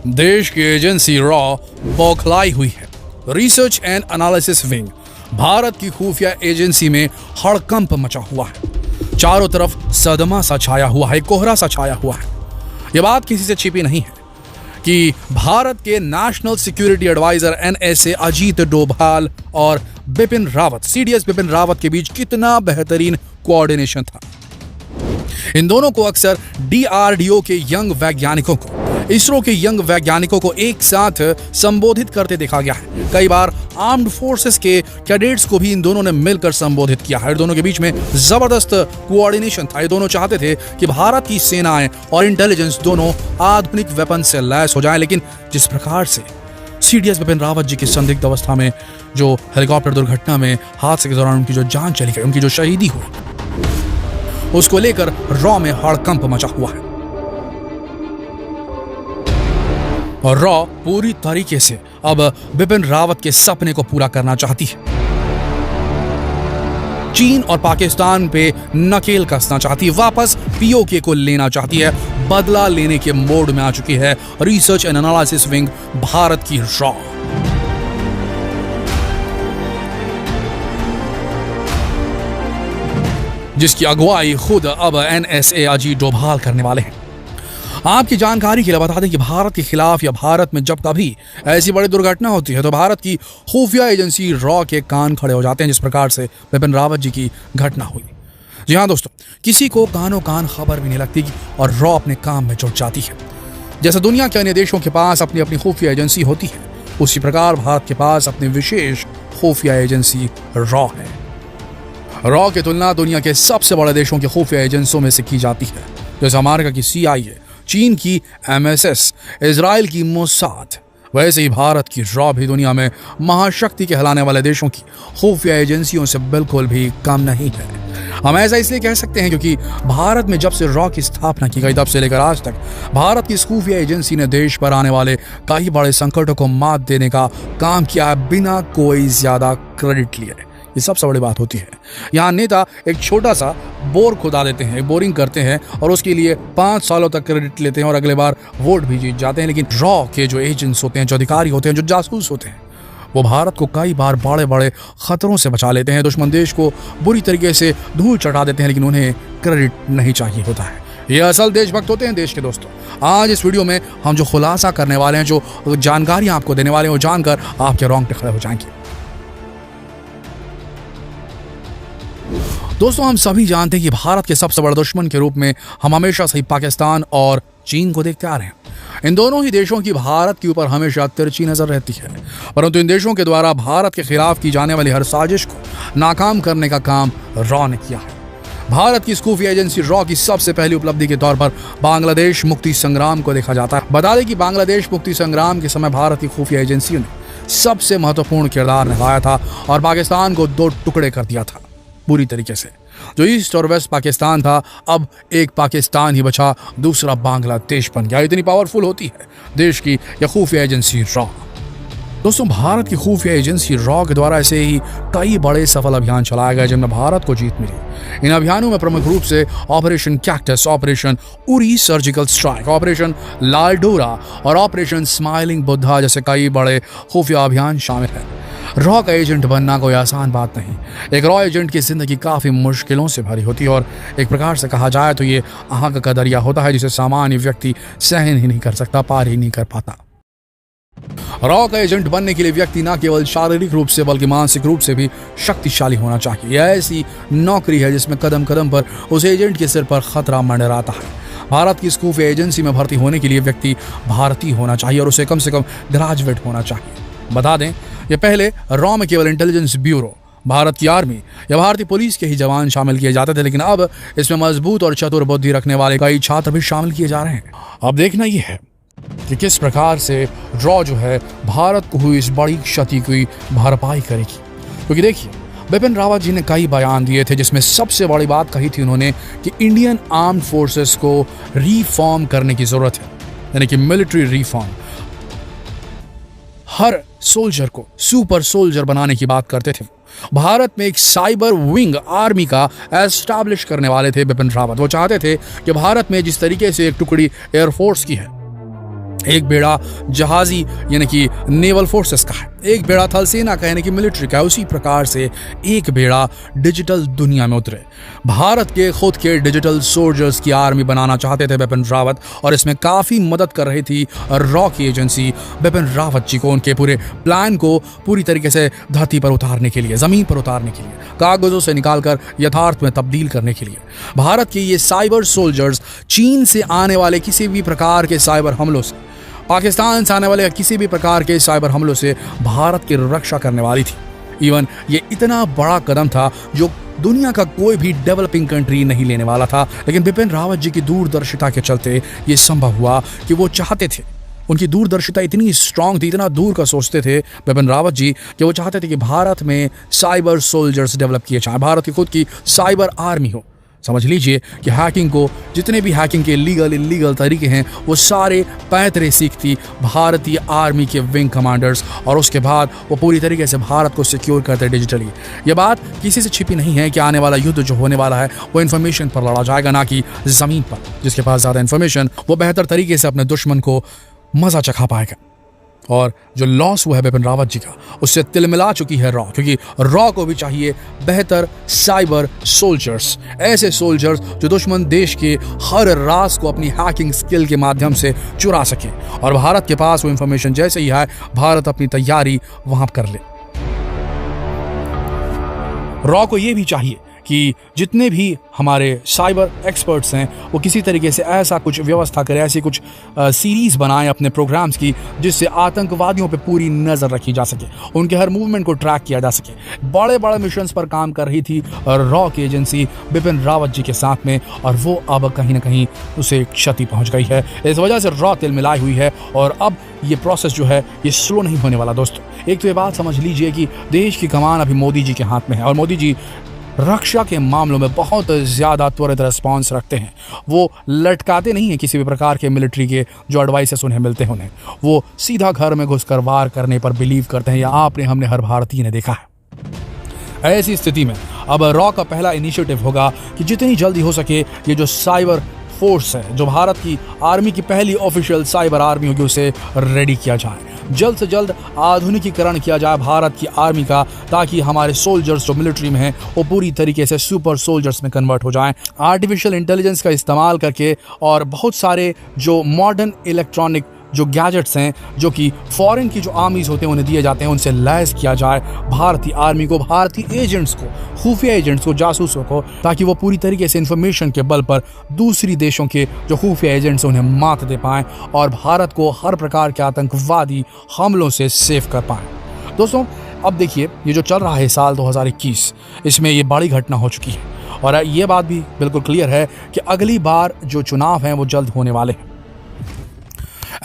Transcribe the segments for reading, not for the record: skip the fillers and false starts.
देश की agency raw बौखलाई हुई है। Research and analysis wing Bharat की खुफिया एजेंसी में हड़कंप मचा हुआ है। चारों तरफ सदमा सा छाया हुआ है, कोहरा सा छाया हुआ है। यह बात किसी से छिपी नहीं है कि भारत के national security adviser NSA Ajit Doval और बिपिन रावत CDS बिपिन रावत के बीच कितना बेहतरीन कोऑर्डिनेशन था। इन दोनों को अक्सर DRDO के यंग वैज्ञानिकों को, इसरो के यंग वैज्ञानिकों को एक साथ संबोधित करते देखा गया है। कई बार आर्म्ड फोर्सेस के कैडेट्स को भी इन दोनों ने मिलकर संबोधित किया है। दोनों के बीच में जबरदस्त कोऑर्डिनेशन था। ये दोनों चाहते थे कि भारत की सेनाएं और इंटेलिजेंस दोनों आधुनिक वेपन से लैस हो जाएं, लेकिन जिस प्रकार से CDS बिपिन रावत जी की संदिग्ध अवस्था में जो हेलीकॉप्टर दुर्घटना में हादसे के दौरान उनकी जो जान चली गई, उनकी जो शहीदी हुई, उसको लेकर रॉ में हड़कंप मचा हुआ है। और रॉ पूरी तरीके से अब बिपिन रावत के सपने को पूरा करना चाहती है। चीन और पाकिस्तान पे नकेल कसना चाहती है, वापस POK को लेना चाहती है, बदला लेने के मोड में आ चुकी है research and analysis wing Bharat की रॉ। जिसकी अगुवाई खुद अब NSA अजीत डोभाल करने वाले हैं। आपकी जानकारी के लिए बता दें कि भारत के खिलाफ या भारत में जब कभी ऐसी बड़ी दुर्घटना होती है तो भारत की खुफिया एजेंसी रॉ के कान खड़े हो जाते हैं, जिस प्रकार से बिपिन रावत जी की घटना हुई। जी हाँ दोस्तों, किसी को कानों कान खबर भी नहीं लगती और रॉ अपने काम में जुट जाती है। जैसे दुनिया के अन्य देशों के पास अपनी अपनी खुफिया एजेंसी होती है, उसी प्रकार भारत के पास अपनी विशेष खुफिया एजेंसी रॉ है। रॉ की तुलना दुनिया के सबसे बड़े देशों के खुफिया एजेंसियों में से की जाती है, जैसे अमेरिका की CIA, चीन की MSS, इजराइल की मोसाद। वैसे ही भारत की रॉ भी दुनिया में महाशक्ति कहलाने वाले देशों की खुफिया एजेंसियों से बिल्कुल भी कम नहीं है। हम ऐसा इसलिए कह सकते हैं क्योंकि भारत में जब से रॉ की स्थापना की गई तब से लेकर आज तक भारत की खुफिया एजेंसी ने देश पर आने वाले कई बड़े संकटों को मात देने का काम किया है, बिना कोई ज्यादा क्रेडिट लिए। ये सबसे बड़ी बात होती है। यहाँ नेता एक छोटा सा बोर खुदा देते हैं, बोरिंग करते हैं और उसके लिए 5 सालों तक क्रेडिट लेते हैं और अगले बार वोट भी जीत जाते हैं। लेकिन रॉ के जो एजेंट्स होते हैं, जो अधिकारी होते हैं, जो जासूस होते हैं, वो भारत को कई बार बड़े बड़े खतरों से बचा लेते हैं। दुश्मन देश को बुरी तरीके से धूल चटा देते हैं, लेकिन उन्हें क्रेडिट नहीं चाहिए होता है। ये असल देशभक्त होते हैं देश के दोस्तों। आज इस वीडियो में हम जो खुलासा करने वाले हैं, जो जानकारी आपको देने वाले हैं, वो जानकर आपके रोंगटे खड़े हो जाएंगे। दोस्तों, हम सभी जानते हैं कि भारत के सबसे बड़े दुश्मन के रूप में हम हमेशा से पाकिस्तान और चीन को देखते आ रहे हैं। इन दोनों ही देशों की भारत के ऊपर हमेशा तिरछी नजर रहती है, परंतु इन देशों के द्वारा भारत के खिलाफ की जाने वाली हर साजिश को नाकाम करने का काम रॉ ने किया है। भारत की खुफिया एजेंसी रॉ की सबसे पहली उपलब्धि के तौर पर बांग्लादेश मुक्ति संग्राम को देखा जाता है। बता दें कि बांग्लादेश मुक्ति संग्राम के समय भारत की खुफिया एजेंसियों ने सबसे महत्वपूर्ण किरदार निभाया था और पाकिस्तान को 2 टुकड़े कर दिया था पूरी तरीके से। जो ईस्ट और वेस्ट पाकिस्तान था, अब एक पाकिस्तान ही बचा, दूसरा बांग्लादेश बन गया। इतनी पावरफुल होती है देश की यह खुफिया एजेंसी रॉ। दोस्तों, भारत की खुफिया एजेंसी रॉ के द्वारा ऐसे ही कई बड़े सफल अभियान चलाए गए जिनमें भारत को जीत मिली। इन अभियानों में प्रमुख रूप से operation cactus, operation Uri surgical strike, operation Lal Dora और ऑपरेशन स्माइलिंग बुद्धा जैसे कई बड़े खुफिया अभियान शामिल हैं। रॉ का एजेंट बनना कोई आसान बात नहीं। एक रॉ एजेंट की जिंदगी काफी मुश्किलों से भरी होती है और एक प्रकार से कहा जाए तो ये आग का दरिया होता है जिसे सामान्य व्यक्ति सहन ही नहीं कर सकता, पार ही नहीं कर पाता। रॉ का एजेंट बनने के लिए व्यक्ति न केवल शारीरिक रूप से बल्कि मानसिक रूप से भी शक्तिशाली होना चाहिए। यह ऐसी नौकरी है जिसमें कदम कदम पर उस एजेंट के सिर पर खतरा मंडराता है। भारत की खुफिया एजेंसी में भर्ती होने के लिए व्यक्ति भारतीय होना चाहिए और उसे कम से कम ग्रेजुएट होना चाहिए। बता दें, ये पहले रॉ में केवल इंटेलिजेंस ब्यूरो, भारत की आर्मी या भारतीय पुलिस के ही जवान शामिल किए जाते थे, लेकिन अब इसमें मजबूत और चतुर बुद्धि रखने वाले कई छात्र भी शामिल किए जा रहे हैं। अब देखना यह है कि किस प्रकार से रॉ जो है भारत को हुई इस बड़ी क्षति की भरपाई करेगी। क्योंकि देखिए, बिपिन रावत जी ने कई बयान दिए थे जिसमें सबसे बड़ी बात कही थी उन्होंने कि इंडियन आर्म्ड फोर्सेस को रिफॉर्म करने की जरूरत है, यानी कि मिलिट्री रिफॉर्म। हर सोल्जर को सुपर सोल्जर बनाने की बात करते थे। भारत में एक साइबर विंग आर्मी का एस्टैब्लिश करने वाले थे बिपिन रावत। वो चाहते थे कि भारत में जिस तरीके से एक टुकड़ी एयरफोर्स की है, एक बेड़ा जहाजी यानी कि नेवल फोर्सेस का है, एक बेड़ा थल सेना का यानी कि मिलिट्री का है। उसी प्रकार से एक बेड़ा डिजिटल दुनिया में उतरे। भारत के खुद के डिजिटल सोल्जर्स की आर्मी बनाना चाहते थे बिपिन रावत, और इसमें काफी मदद कर रही थी रॉ की एजेंसी बिपिन रावत जी को, उनके पूरे प्लान को पूरी तरीके से धरती पर उतारने के लिए, जमीन पर उतारने के लिए, कागजों से निकालकर यथार्थ में तब्दील करने के लिए। भारत के ये साइबर सोल्जर्स चीन से आने वाले किसी भी प्रकार के साइबर हमलों से, पाकिस्तान से आने वाले किसी भी प्रकार के साइबर हमलों से भारत की रक्षा करने वाली थी। इवन ये इतना बड़ा कदम था जो दुनिया का कोई भी डेवलपिंग कंट्री नहीं लेने वाला था, लेकिन बिपिन रावत जी की दूरदर्शिता के चलते ये संभव हुआ कि वो चाहते थे, उनकी दूरदर्शिता इतनी स्ट्रांग थी, इतना दूर का सोचते थे बिपिन रावत जी कि वो चाहते थे कि भारत में साइबर सोल्जर्स डेवलप किए जाएं, भारत की खुद की साइबर आर्मी हो। समझ लीजिए कि हैकिंग को, जितने भी हैकिंग के लीगल इलीगल तरीके हैं, वो सारे पैतरे सीखती भारतीय आर्मी के विंग कमांडर्स, और उसके बाद वो पूरी तरीके से भारत को सिक्योर करते डिजिटली। ये बात किसी से छिपी नहीं है कि आने वाला युद्ध जो होने वाला है वो इन्फॉर्मेशन पर लड़ा जाएगा, ना कि जमीन पर। जिसके पास ज्यादा इन्फॉर्मेशन वो बेहतर तरीके से अपने दुश्मन को मजा चखा पाएगा। और जो लॉस हुआ है बिपिन रावत जी का, उससे तिलमिला चुकी है रॉ, क्योंकि रॉ को भी चाहिए बेहतर साइबर सोल्जर्स, ऐसे सोल्जर्स जो दुश्मन देश के हर राज को अपनी हैकिंग स्किल के माध्यम से चुरा सके। और भारत के पास वो इंफॉर्मेशन जैसे ही है, भारत अपनी तैयारी वहां कर ले। रॉ को ये भी चाहिए कि जितने भी हमारे साइबर एक्सपर्ट्स हैं वो किसी तरीके से ऐसा कुछ व्यवस्था करें, ऐसी कुछ सीरीज बनाएं अपने प्रोग्राम्स की, जिससे आतंकवादियों पे पूरी नज़र रखी जा सके, उनके हर मूवमेंट को ट्रैक किया जा सके। बड़े बड़े मिशंस पर काम कर रही थी रॉ की एजेंसी बिपिन रावत जी के साथ में, और वो अब कहीं ना कहीं उसे क्षति पहुंच गई है। इस वजह से रॉ तिलमिलाई हुई है, और अब ये प्रोसेस जो है ये स्लो नहीं होने वाला दोस्तों। एक तो ये बात समझ लीजिए कि देश की कमान अभी मोदी जी के हाथ में है, और मोदी जी रक्षा के मामलों में बहुत ज़्यादा त्वरित रिस्पॉन्स रखते हैं। वो लटकाते नहीं हैं किसी भी प्रकार के मिलिट्री के जो एडवाइसेस उन्हें मिलते हैं, उन्हें वो सीधा घर में घुसकर वार करने पर बिलीव करते हैं। या आपने, हमने, हर भारतीय ने देखा है। ऐसी स्थिति में अब रॉ का पहला इनिशिएटिव होगा कि जितनी जल्दी हो सके ये जो साइबर फोर्स है, जो भारत की आर्मी की पहली ऑफिशियल साइबर आर्मी होगी, उसे रेडी किया जाए। जल्द से जल्द आधुनिकीकरण किया जाए भारत की आर्मी का, ताकि हमारे सोल्जर्स जो मिलिट्री में हैं वो पूरी तरीके से सुपर सोल्जर्स में कन्वर्ट हो जाएं। आर्टिफिशियल इंटेलिजेंस का इस्तेमाल करके और बहुत सारे जो मॉडर्न इलेक्ट्रॉनिक जो गैजेट्स हैं, जो कि फॉरेन की जो आर्मीज होते हैं उन्हें दिए जाते हैं, उनसे लैस किया जाए भारतीय आर्मी को, भारतीय एजेंट्स को, खुफिया एजेंट्स को, जासूसों को, ताकि वो पूरी तरीके से इंफॉर्मेशन के बल पर दूसरी देशों के जो खुफिया एजेंट्स उन्हें मात दे पाएं और भारत को हर प्रकार के आतंकवादी हमलों से सेव कर पाएं। दोस्तों, अब देखिए, ये जो चल रहा है साल 2021, इसमें ये बड़ी घटना हो चुकी है, और ये बात भी बिल्कुल क्लियर है कि अगली बार जो चुनाव हैं वो जल्द होने वाले हैं।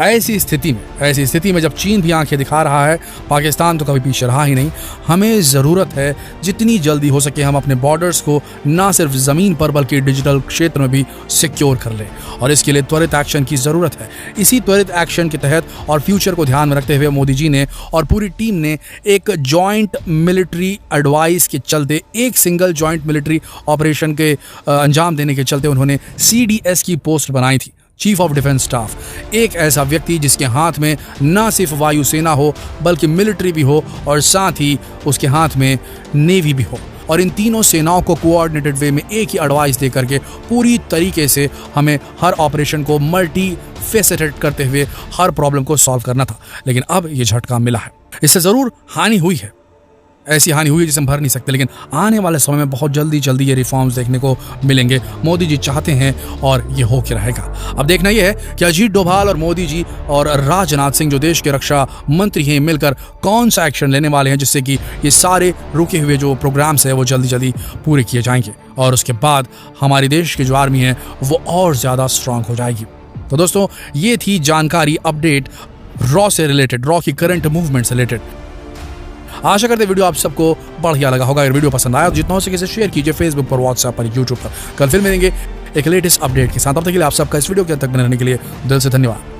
ऐसी स्थिति में जब चीन भी आंखें दिखा रहा है, पाकिस्तान तो कभी पीछे रहा ही नहीं, हमें ज़रूरत है जितनी जल्दी हो सके हम अपने बॉर्डर्स को ना सिर्फ ज़मीन पर बल्कि डिजिटल क्षेत्र में भी सिक्योर कर लें, और इसके लिए त्वरित एक्शन की ज़रूरत है। इसी त्वरित एक्शन के तहत और फ्यूचर को ध्यान में रखते हुए मोदी जी ने और पूरी टीम ने एक जॉइंट मिलिट्री एडवाइस के चलते, एक सिंगल जॉइंट मिलिट्री ऑपरेशन के अंजाम देने के चलते उन्होंने CDS की पोस्ट बनाई थी, चीफ ऑफ डिफेंस स्टाफ। एक ऐसा व्यक्ति जिसके हाथ में ना सिर्फ वायुसेना हो बल्कि मिलिट्री भी हो, और साथ ही उसके हाथ में नेवी भी हो, और इन तीनों सेनाओं को कोऑर्डिनेटेड वे में एक ही एडवाइस दे करके पूरी तरीके से हमें हर ऑपरेशन को मल्टी फेसेटेड करते हुए हर प्रॉब्लम को सॉल्व करना था। लेकिन अब ये झटका मिला है, इससे ज़रूर हानि हुई है, ऐसी हानि हुई है जिसे हम भर नहीं सकते, लेकिन आने वाले समय में बहुत जल्दी ये रिफॉर्म्स देखने को मिलेंगे। मोदी जी चाहते हैं और ये हो के रहेगा। अब देखना यह है कि अजीत डोभाल और मोदी जी और राजनाथ सिंह जो देश के रक्षा मंत्री हैं मिलकर कौन सा एक्शन लेने वाले हैं, जिससे कि ये सारे रुके हुए जो प्रोग्राम्स हैं वो जल्दी पूरे किए जाएंगे, और उसके बाद हमारे देश की जो आर्मी है वो और ज़्यादा स्ट्रांग हो जाएगी। तो दोस्तों, ये थी जानकारी, अपडेट रॉ से रिलेटेड, रॉ की करंट मूवमेंट से रिलेटेड। आशा करते वीडियो आप सबको बढ़िया लगा होगा। अगर वीडियो पसंद आया तो जितना हो सके इसे शेयर कीजिए फेसबुक पर, व्हाट्सएप पर, यूट्यूब पर। कल फिर मिलेंगे एक लेटेस्ट अपडेट के साथ। तब तक के लिए आप सबका इस वीडियो के अंत तक बने रहने के लिए दिल से धन्यवाद।